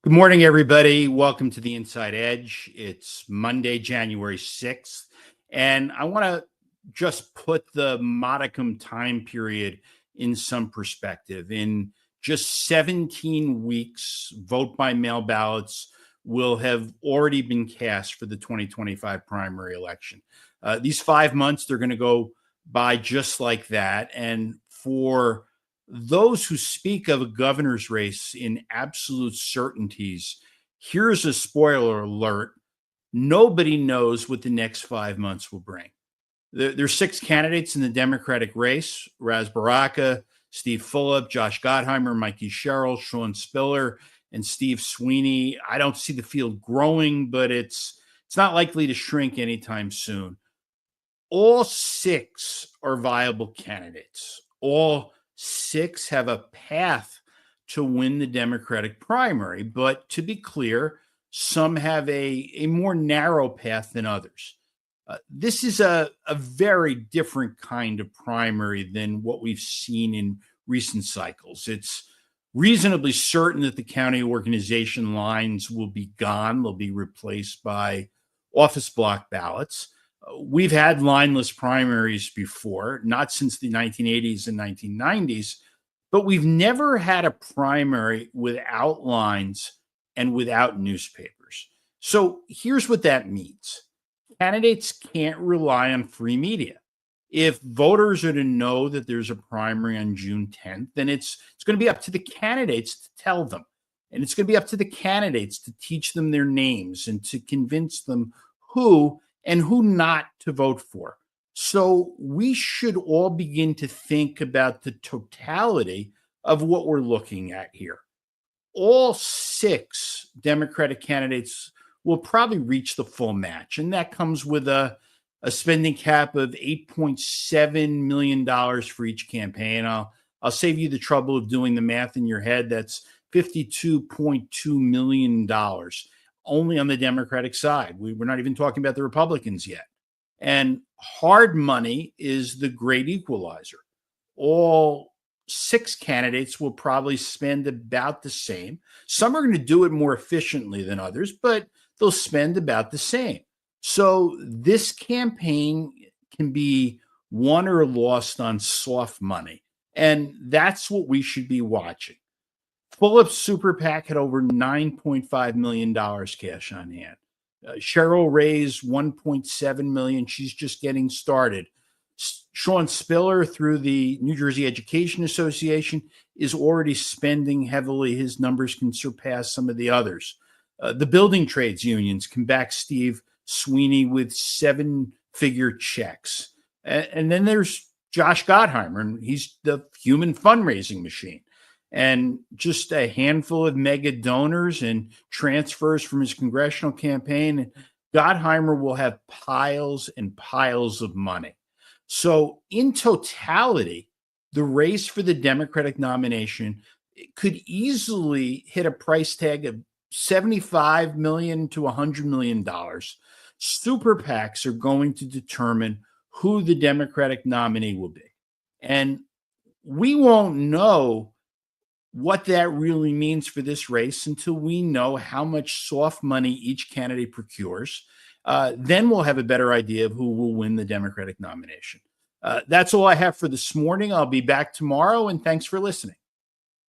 Good morning, everybody. Welcome to the Inside Edge. It's Monday, January 6th, and I want to just put the modicum time period in some perspective. In just 17 weeks, vote by mail ballots will have already been cast for the 2025 primary election. These 5 months, they're going to go by just like that. And for those who speak of a governor's race in absolute certainties, here's a spoiler alert. Nobody knows what the next 5 months will bring. There's six candidates in the Democratic race: Raz Baraka, Steve Fulop, Josh Gottheimer, Mikey Sherrill, Sean Spiller, and Steve Sweeney. I don't see the field growing, but it's not likely to shrink anytime soon. All six are viable candidates. All six have a path to win the Democratic primary, but to be clear, some have a more narrow path than others. This is a very different kind of primary than what we've seen in recent cycles. It's reasonably certain that the county organization lines will be gone. They'll be replaced by office block ballots. We've had lineless primaries before, not since the 1980s and 1990s, but we've never had a primary without lines and without newspapers. So here's what that means. Candidates can't rely on free media. If voters are to know that there's a primary on June 10th, then it's going to be up to the candidates to tell them. And it's going to be up to the candidates to teach them their names and to convince them who and who not to vote for. So we should all begin to think about the totality of what we're looking at here. All six Democratic candidates will probably reach the full match, and that comes with a spending cap of $8.7 million for each campaign. I'll save you the trouble of doing the math in your head. That's $52.2 million. Only on the Democratic side. We're not even talking about the Republicans yet. And hard money is the great equalizer. All six candidates will probably spend about the same. Some are going to do it more efficiently than others, but they'll spend about the same. So this campaign can be won or lost on soft money. And that's what we should be watching. Fulop's super PAC had over $9.5 million cash on hand. Cheryl raised $1.7 million. She's just getting started. Sean Spiller, through the New Jersey Education Association, is already spending heavily. His numbers can surpass some of the others. The building trades unions can back Steve Sweeney with seven-figure checks. And then there's Josh Gottheimer, and he's the human fundraising machine. And just a handful of mega donors and transfers from his congressional campaign, Gottheimer will have piles and piles of money. So in totality, the race for the Democratic nomination could easily hit a price tag of $75 million to $100 million. Super PACs are going to determine who the Democratic nominee will be. And we won't know what that really means for this race until we know how much soft money each candidate procures. Then we'll have a better idea of who will win the Democratic nomination. That's all I have for this morning. I'll be back tomorrow, and thanks for listening.